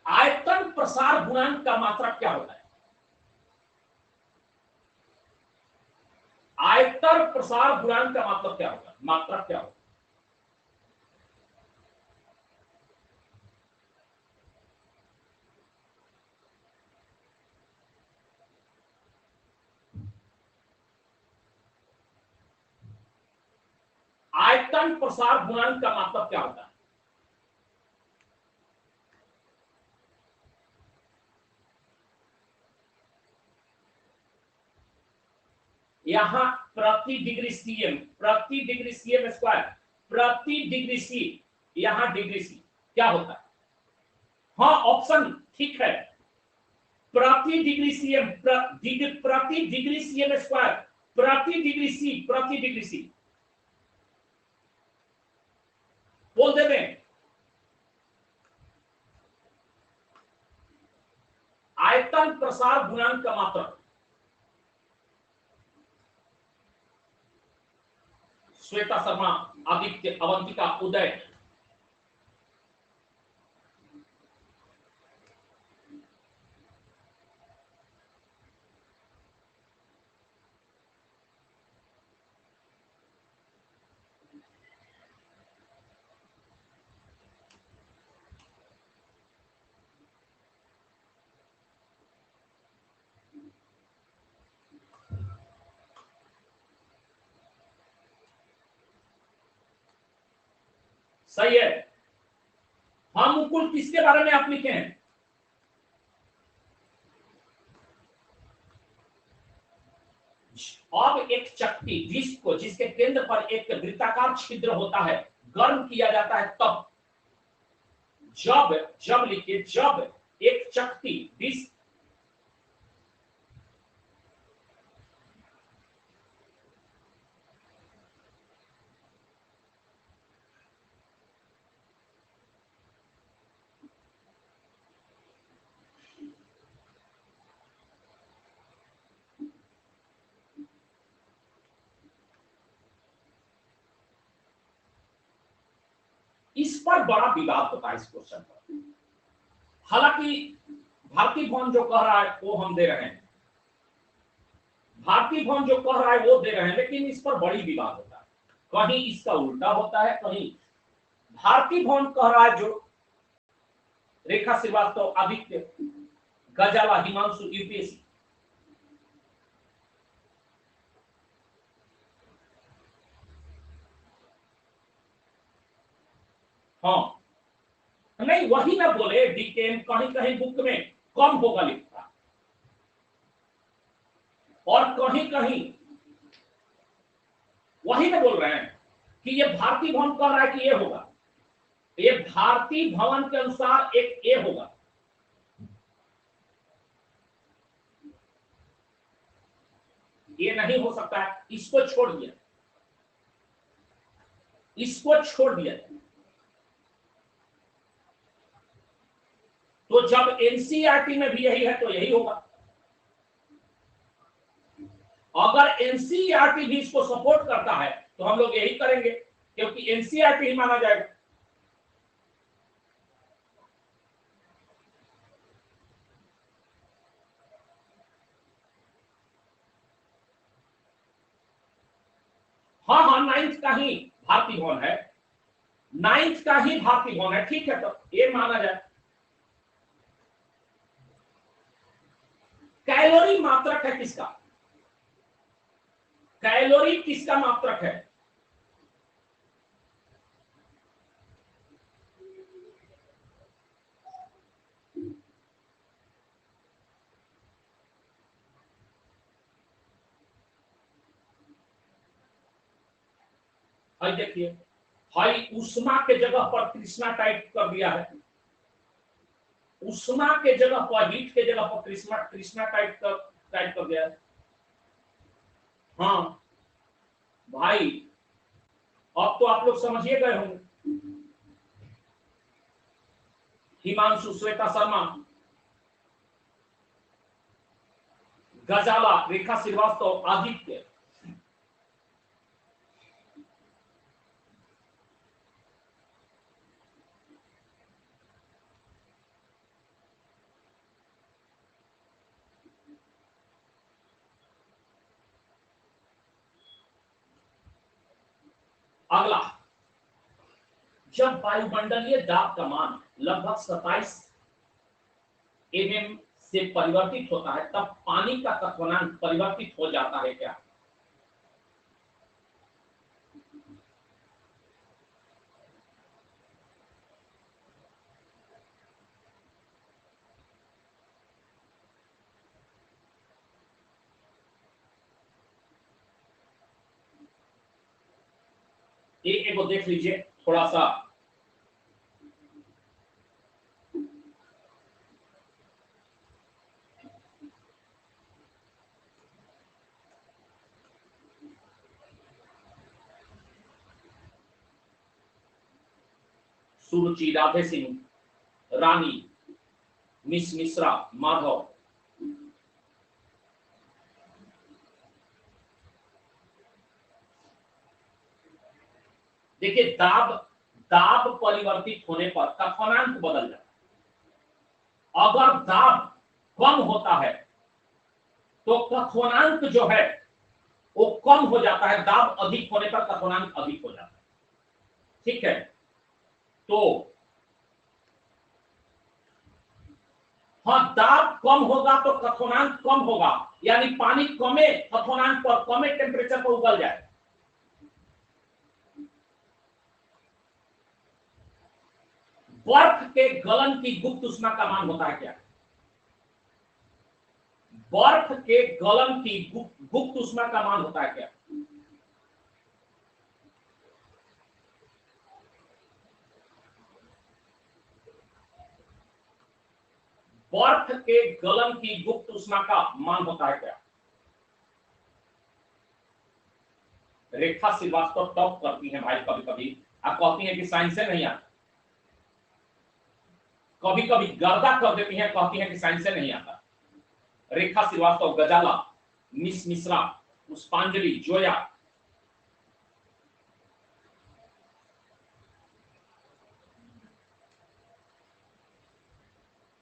आयतन प्रसार गुणांक का मात्रक क्या होता है? आयतन प्रसार गुणांक का मतलब क्या होगा? मात्रक क्या होगा? आयतन प्रसार गुणांक का मतलब क्या होता है? यहां प्रति डिग्री सीएम, प्रति डिग्री सीएम स्क्वायर, प्रति डिग्री सी, यहां डिग्री सी क्या होता है? हाँ, ऑप्शन ठीक है। प्रति डिग्री सीएम, प्रति डिग्री सीएम स्क्वायर, प्रति डिग्री सी, प्रति डिग्री सी बोल देते हैं। आयतन प्रसार गुणांक का मात्रक। श्वेता शर्मा, आदित्य, अवंतिका, उदय, सही है। हाँ मुकुल, किसके बारे में आप लिखे हैं? अब एक चक्की जिसको जिसके केंद्र पर एक वृत्ताकार छिद्र होता है, गर्म किया जाता है तब, जब जब लिखिए, जब एक चक्की जिस इस पर बड़ा विवाद होता है इस क्वेश्चन पर। हालांकि भारतीय भवन जो कह रहा है वो हम दे रहे हैं, भारतीय भवन जो कह रहा है वो दे रहे हैं, लेकिन इस पर बड़ी विवाद होता है। कहीं इसका उल्टा होता है, कहीं भारतीय भवन कह रहा है जो रेखा श्रीवास्तव, आदित्य, गजाला, हिमांशु, यूपीएससी। हाँ नहीं, वही ना बोले डीकेएम कहीं कहीं बुक में कम होगा लिखा, और कहीं कहीं वही ना बोल रहे हैं कि ये भारतीय भवन कह रहा है कि ये होगा, ये भारतीय भवन के अनुसार एक ए होगा। ये नहीं हो सकता है, इसको छोड़ दिया, इसको छोड़ दिया। तो जब एनसीईआरटी में भी यही है तो यही होगा। अगर एनसीईआरटी भी इसको सपोर्ट करता है तो हम लोग यही करेंगे, क्योंकि एनसीईआरटी ही माना जाएगा। हाँ हाँ, 9th का ही भारतीय भवन है, 9th का ही भारतीय भवन है, ठीक है, तो ये माना जाए। कैलोरी मात्रक है किसका? कैलोरी किसका मात्रक है? भाई देखिए, भाई उष्मा के जगह पर कृष्णा टाइप कर दिया है, उष्मा के जगह पर, हीट के जगह पर कृष्णा टाइप कर दिया है। हाँ भाई, अब तो आप लोग समझिए गए होंगे। हिमांशु, श्वेता शर्मा, गजाला, रेखा श्रीवास्तव, आदित्य। अगला, जब वायुमंडलीय दाब का मान लगभग 27 mm से परिवर्तित होता है तब पानी का क्वथनांक परिवर्तित हो जाता है क्या? एक को देख लीजिए थोड़ा सा। सुरुचि, राधे सिंह, रानी, मिस मिश्रा, माधव। देखिए, दाब दाब परिवर्तित होने पर क्वथनांक बदल जाता है। अगर दाब कम होता है तो क्वथनांक जो है वो कम हो जाता है, दाब अधिक होने पर क्वथनांक अधिक हो जाता है, ठीक है। तो हाँ, दाब कम होगा तो क्वथनांक कम होगा, यानी पानी कमे क्वथनांक पर, कमे टेम्परेचर पर उबल जाए। के गलन की गुप्त उष्मा का मान होता है क्या? बर्फ के गलन की गुप्त उष्मा का मान होता है क्या? बर्फ के गलन की गुप्त उष्मा का मान होता है क्या? रेखा श्रीवास्तव टॉप करती है भाई, कभी कभी आप कहती हैं कि साइंस से नहीं आता, कभी कभी गर्दा कर देती हैं, कहती हैं कि साइंस से नहीं आता। रेखा श्रीवास्तव, गजाला, मिस मिश्रा, पुष्पांजलि, जोया।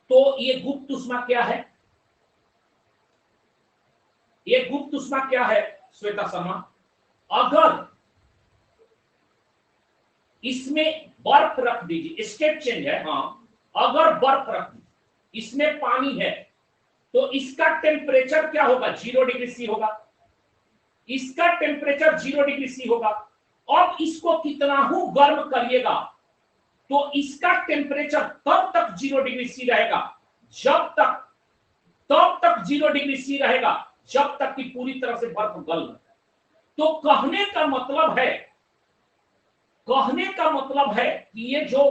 तो ये गुप्त उष्मा क्या है? ये गुप्त उष्मा क्या है श्वेता शर्मा? अगर इसमें बर्फ रख दीजिए, स्टेट चेंज है, हाँ, अगर बर्फ रख दीजिए, इसमें पानी है, तो इसका टेम्परेचर क्या होगा? 0 डिग्री सी होगा। इसका टेम्परेचर 0 डिग्री सी होगा। अब इसको कितना ही गर्म करिएगा तो इसका टेम्परेचर तब तक 0 डिग्री सी रहेगा जब तक, तब तक 0 डिग्री सी रहेगा जब तक कि पूरी तरह से बर्फ गल न जाए। तो कहने का मतलब है, कहने का मतलब है कि ये जो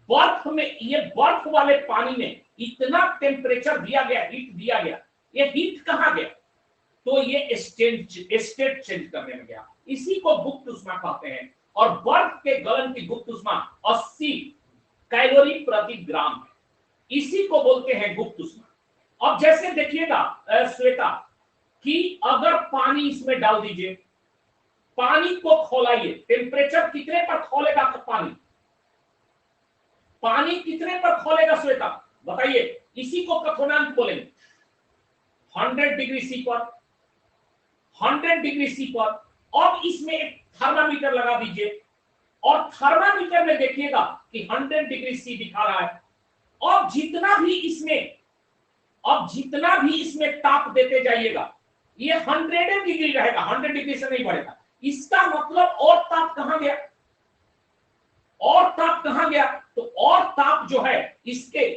बर्फ में, ये बर्फ वाले पानी में इतना टेम्परेचर दिया गया, हीट दिया गया, ये हीट कहां गया? तो ये स्टेट चेंज करने में गया। इसी को गुप्त उष्मा कहते हैं। और बर्फ के गलन की गुप्त उष्मा 80 कैलोरी प्रति ग्राम है। इसी को बोलते हैं गुप्त उष्मा। अब जैसे देखिएगा श्वेता, कि अगर पानी इसमें डाल दीजिए, पानी को खौलाइए, टेम्परेचर कितने पर खौलेगा? तो पानी कितने पर खौलेगा श्वेता, बताइए? इसी को कथनांक बोलेंगे। 100 डिग्री सी पर, 100 डिग्री सी पर। अब इसमें एक थर्मामीटर लगा दीजिए और थर्मामीटर में देखिएगा कि 100 डिग्री सी दिखा रहा है। अब जितना भी इसमें, अब जितना भी इसमें ताप देते जाइएगा, ये 100 डिग्री रहेगा, 100 डिग्री से नहीं बढ़ेगा। इसका मतलब और ताप कहां गया? और ताप कहां गया? तो और ताप जो है इसके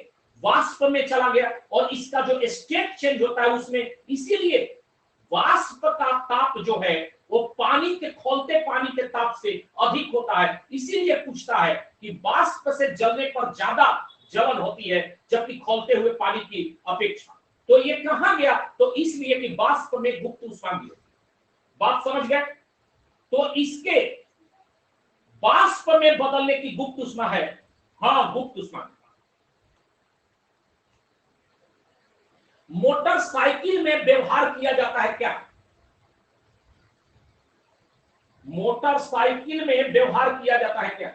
वाष्प में चला गया और इसका जो स्टेट चेंज होता है उसमें, इसीलिए वाष्प का ताप जो है वो पानी के, खौलते पानी के ताप से अधिक होता है। इसीलिए पूछता है कि वाष्प से जलने पर ज्यादा जलन होती है जबकि खौलते हुए पानी की अपेक्षा। तो ये कहां गया? तो इसलिए कि वाष्प में गुप्त उष्मा भी होती है। बात समझ गए? तो इसके वाष्प में बदलने की गुप्त उष्मा है, हाँ गुप्त उष्मा। मोटरसाइकिल में व्यवहार किया जाता है क्या? मोटरसाइकिल में व्यवहार किया जाता है क्या?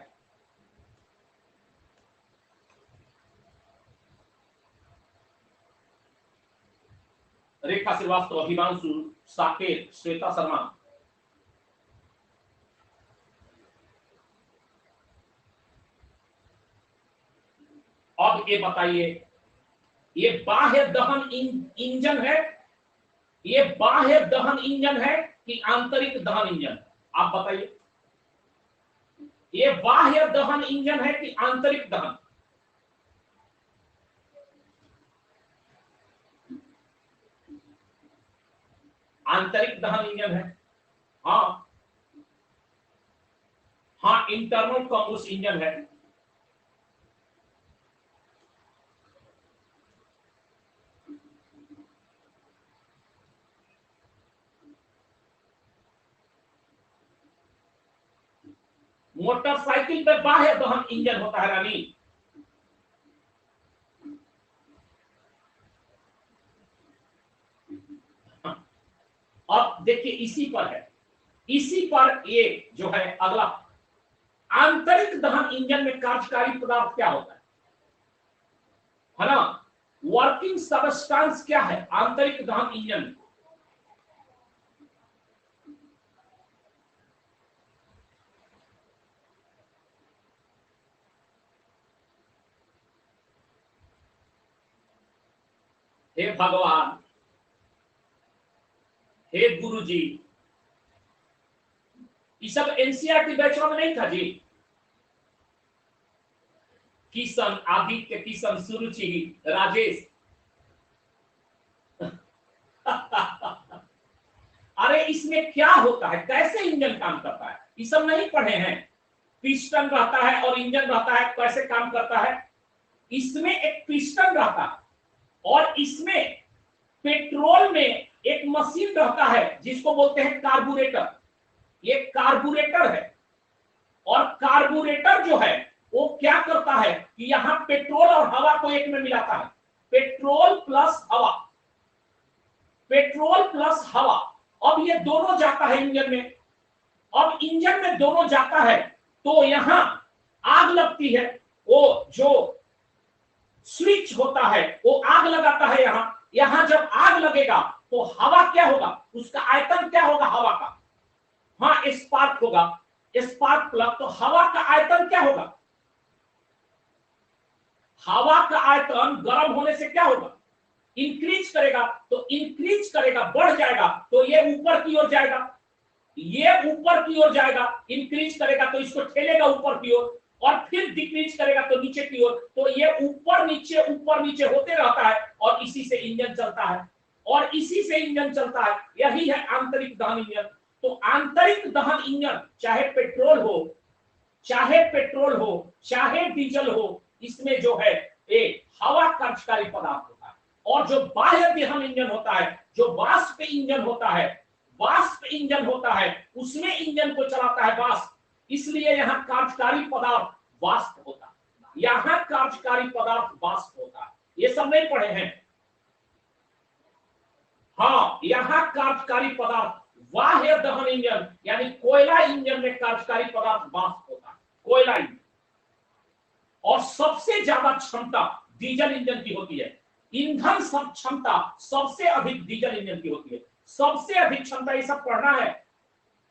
रेखा श्रीवास्तव, अभिमांशु, साकेत, श्वेता शर्मा। अब ये बताइए, ये बाह्य दहन इंजन है, ये बाह्य दहन इंजन है कि आंतरिक दहन इंजन? आप बताइए, ये बाह्य दहन इंजन है कि आंतरिक दहन? आंतरिक दहन इंजन है, हाँ हाँ, इंटरनल कंबस्शन इंजन है। मोटरसाइकिल पे बाह्य दहन इंजन होता है रानी। अब देखिए इसी पर है, इसी पर ये जो है अगला, आंतरिक दहन इंजन में कार्यकारी पदार्थ क्या होता है ना? वर्किंग सबस्टेंस क्या है आंतरिक दहन इंजन में? हे भगवान, हे गुरुजी, ये सब एनसीईआरटी बैच में नहीं था जी? किशन, आदित्य, किशन, सुरुचि, राजेश। अरे इसमें क्या होता है, कैसे इंजन काम करता है, ये सब नहीं पढ़े हैं। पिस्टन रहता है और इंजन रहता है, कैसे काम करता है। इसमें एक पिस्टन रहता है और इसमें पेट्रोल में एक मशीन रहता है जिसको बोलते हैं कार्बोरेटर। ये कार्बोरेटर है और कार्बोरेटर जो है वो क्या करता है कि यहां पेट्रोल और हवा को एक में मिलाता है। पेट्रोल प्लस हवा, पेट्रोल प्लस हवा। अब ये दोनों जाता है इंजन में। अब इंजन में दोनों जाता है तो यहां आग लगती है। वो जो स्विच होता है वो आग लगाता है। यहां जब आग लगेगा तो हवा क्या होगा, उसका आयतन क्या होगा हवा का, हाँ स्पार्क होगा, स्पार्क प्लग। तो हवा का आयतन क्या होगा, हवा का आयतन गर्म होने से क्या होगा, इंक्रीज करेगा। तो इंक्रीज करेगा, बढ़ जाएगा तो ये ऊपर की ओर जाएगा, ये ऊपर की ओर जाएगा। इंक्रीज करेगा तो इसको ठेलेगा ऊपर की ओर, और फिर डिक्रीज करेगा तो नीचे की ओर। तो ये ऊपर नीचे होते रहता है और इसी से इंजन चलता है, और इसी से इंजन चलता है। यही है आंतरिक दहन इंजन। तो आंतरिक दहन इंजन चाहे पेट्रोल हो, चाहे डीजल हो, इसमें जो है एक हवा कार्यकारी पदार्थ होता है। और जो बाह्य दहन इंजन होता है, जो वाष्प इंजन होता है, उसमें इंजन को चलाता है वाष्प। इसलिए यहाँ कार्यकारी पदार्थ वाष्प होता है, यहाँ कार्यकारी पदार्थ वाष्प होता है। ये सब नहीं पढ़े हैं। हाँ, यहाँ कार्यकारी पदार्थ बाह्य दहन इंजन यानी कोयला इंजन में कार्यकारी पदार्थ वाष्प होता है, कोयला इंजन। और सबसे ज्यादा क्षमता डीजल इंजन की होती है। ईंधन सब क्षमता सबसे अधिक डीजल इंजन की होती है, सबसे अधिक क्षमता। ये सब पढ़ना है,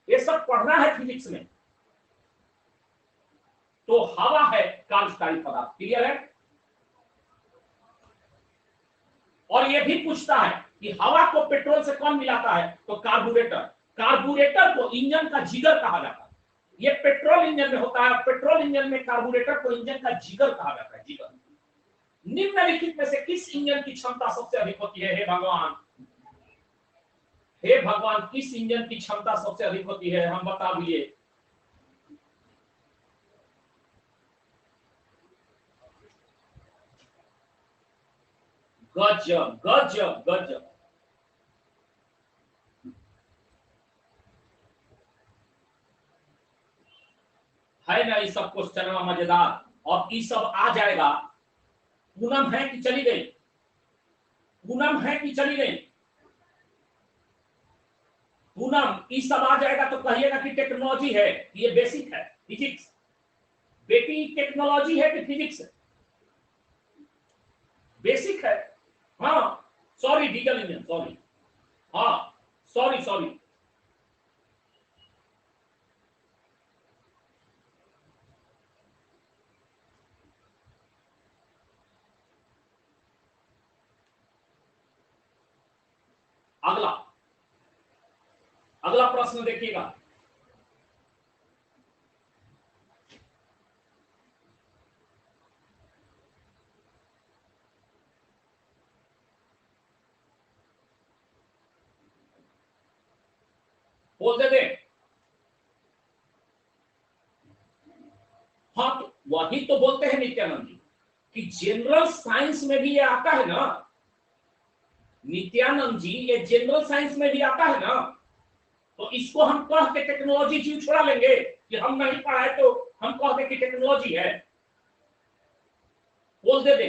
ये सब पढ़ना है फिजिक्स में। तो हवा है कार्यकारी पदार्थ, क्लियर है। और ये भी पूछता है कि हवा को पेट्रोल से कौन मिलाता है, तो कार्बोरेटर। कार्बोरेटर को इंजन का जिगर कहा जाता है। ये पेट्रोल इंजन में होता है, पेट्रोल इंजन में कार्बोरेटर को इंजन का जिगर कहा जाता है, जिगर। निम्नलिखित में से किस इंजन की क्षमता सबसे अधिक होती है, हे भगवान, हे भगवान, किस इंजन की क्षमता सबसे अधिक होती है, हम बता दिए। गजब गजब गजब। है ना ये सब क्वेश्चन मजेदार। और ये सब आ जाएगा। पूनम है कि चली गई, पूनम है कि चली गई, पूनम ये सब आ जाएगा तो कहिएगा कि टेक्नोलॉजी है, ये बेसिक है फिजिक्स। बेटी टेक्नोलॉजी है कि फिजिक्स है, बेसिक है। हाँ सॉरी, डीजल इंजन, सॉरी, हाँ सॉरी सॉरी। अगला अगला प्रश्न देखिएगा। बोल दे। हाँ तो वही तो बोलते हैं नित्यानंद जी कि जनरल साइंस में भी ये आता है ना, नित्यानंद जी, ये जनरल साइंस में भी आता है ना। तो इसको हम कह के टेक्नोलॉजी जी छुड़ा लेंगे कि हम नहीं पढ़ाए तो हम कह दे कि टेक्नोलॉजी है। बोल दे।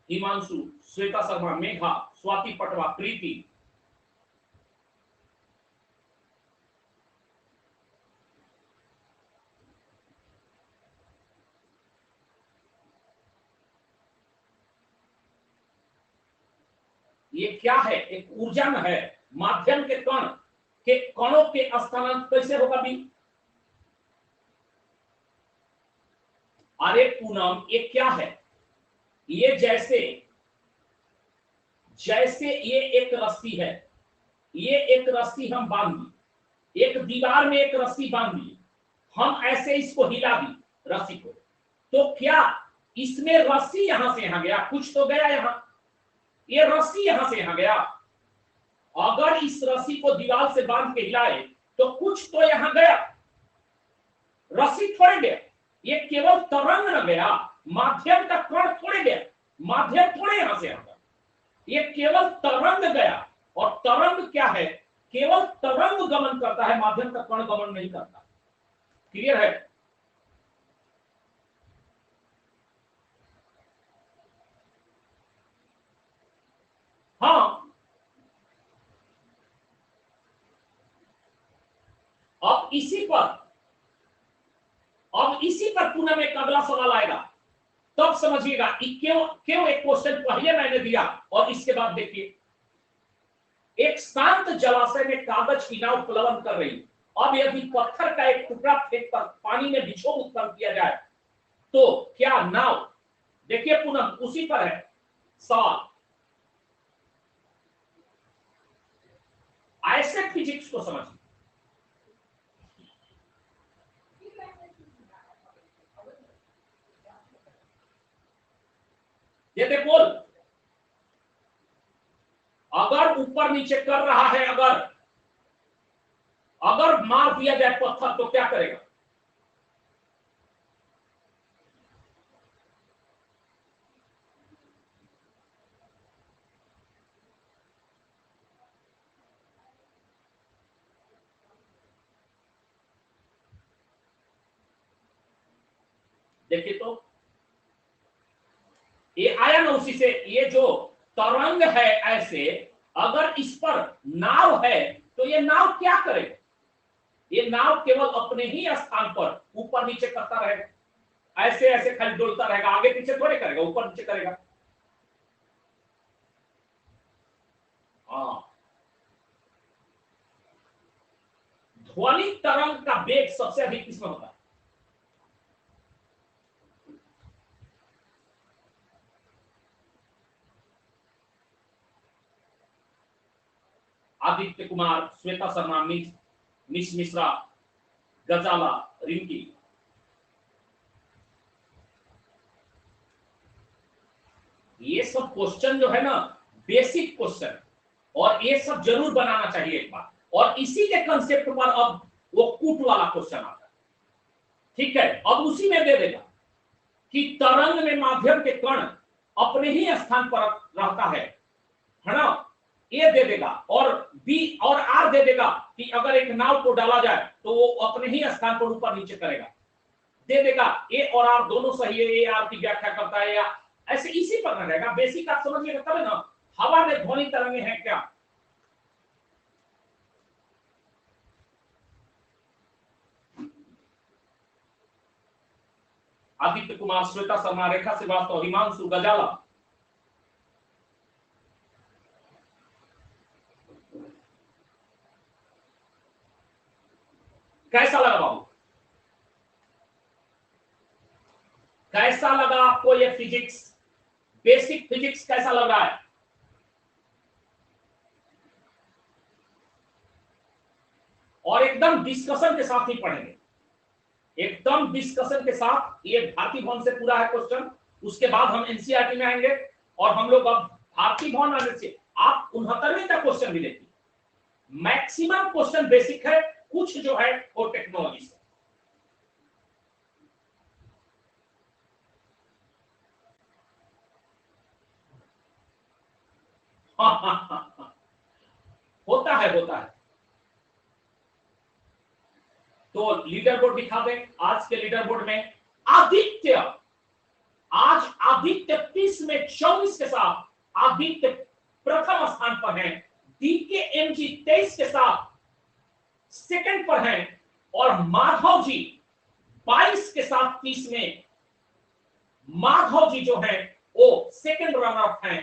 हिमांशु, श्वेता शर्मा, मेघा, स्वाति पटवा, प्रीति। ये क्या है, एक ऊर्जा में है, माध्यम के कण के कणों के स्थानांतर कैसे होगा भी। अरे पूनम, ये क्या है, ये जैसे जैसे ये एक रस्सी है, ये एक रस्सी हम बांध दी, एक दीवार में एक रस्सी बांध दी, हम ऐसे इसको हिला दी रस्सी को, तो क्या इसमें रस्सी यहां से यहां गया? कुछ तो गया यहां, ये रस्सी यहां से यहां गया। अगर इस रस्सी को दीवार से बांध के हिलाए तो कुछ तो यहां गया, रस्सी थोड़े गया, ये केवल तरंग न गया, माध्यम का कण थोड़े गया, माध्यम थोड़े यहां से यहां गया, ये केवल तरंग गया। और तरंग क्या है? केवल तरंग गमन करता है, माध्यम का कण गमन नहीं करता। क्लियर है? हाँ, अब इसी पर पुनः एक अगला सवाल आएगा, तब समझिएगा क्यों क्यों एक क्वेश्चन पहले मैंने दिया और इसके बाद देखिए। एक शांत जलाशय में कागज की नाव प्लवन कर रही, अब यदि पत्थर का एक टुकड़ा फेंक कर पानी में बिछोह उत्पन्न किया जाए तो क्या नाव, देखिए पुनः उसी पर है सवाल, ऐसे फिजिक्स को समझिए। ये देखो, अगर ऊपर नीचे कर रहा है, अगर मार दिया जाए पत्थर तो क्या करेगा? देखिए तो ये आया ना उसी से, ये जो तरंग है ऐसे, अगर इस पर नाव है तो ये नाव क्या करेगा? ये नाव केवल अपने ही स्थान पर ऊपर नीचे करता रहेगा, ऐसे ऐसे खाली डोलता रहेगा, आगे पीछे थोड़े करेगा, ऊपर नीचे करेगा। हाँ, ध्वनि तरंग का वेग सबसे अधिक किसमें होता है? आदित्य कुमार, श्वेता शर्मा, मिस मिश्रा, गजाला, रिंकी। ये सब क्वेश्चन जो है ना, बेसिक क्वेश्चन, और ये सब जरूर बनाना चाहिए एक बार। और इसी के कंसेप्ट पर अब वो कूट वाला क्वेश्चन आता है, ठीक है? अब उसी में दे देगा कि तरंग में माध्यम के कण अपने ही स्थान पर रहता है ना, ये दे देगा, और बी और आर दे देगा कि अगर एक नाव को डाला जाए तो वो अपने ही स्थान पर ऊपर नीचे करेगा, दे देगा। ए और आर दोनों सही है, ए आर की व्याख्या करता है, या ऐसे इसी पर न रहेगा। बेसिक आप समझिएगा तब ना। हवा में ध्वनि तरंगे हैं क्या? आदित्य कुमार, श्वेता शर्मा, रेखा श्रीवास्तव, हिमांशु, गजाला। कैसा लगा बाबू? कैसा लगा आपको ये फिजिक्स, बेसिक फिजिक्स कैसा लग रहा है? और एकदम डिस्कशन के साथ ही पढ़ेंगे, एकदम डिस्कशन के साथ। ये भारतीय भवन से पूरा है क्वेश्चन, उसके बाद हम एनसीईआरटी में आएंगे, और हम लोग अब भारतीय भवन आने से आप 69वें तक क्वेश्चन भी देखिए। मैक्सिमम क्वेश्चन बेसिक है, कुछ जो है वो टेक्नोलॉजी से। होता है। तो लीडर बोर्ड दिखा दें। आज के लीडर बोर्ड में आदित्य, आज आदित्य 30 में 24 के साथ आदित्य प्रथम स्थान पर है, डीके एमजी 23 के साथ सेकंड पर है, और माधव जी 22 के साथ 30 में माधव जी जो है वो सेकंड रनर अप हैं।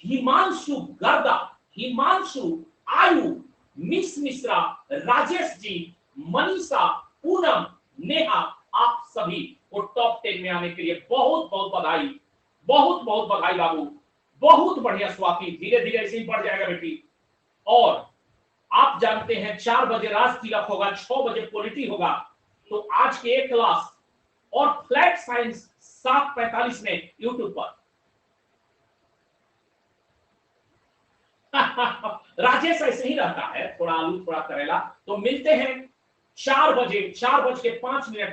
हिमांशु गर्दा, हिमांशु, आयु, मिस मिश्रा, राजेश जी, मनीषा, पूनम, नेहा, आप सभी को टॉप 10 में आने के लिए बहुत बहुत बधाई, बहुत बहुत बधाई बाबू, बहुत बढ़िया। स्वाति धीरे धीरे ऐसे ही बढ़ जाएगा बेटी। और आप जानते हैं 4 बजे राज तिलक होगा, 6 बजे पॉलिटी होगा। तो आज के एक क्लास और फ्लैट साइंस 7:45 में यूट्यूब पर। राजेश ऐसे ही रहता है, थोड़ा आलू थोड़ा करेला। तो मिलते हैं 4 बजे, 4:05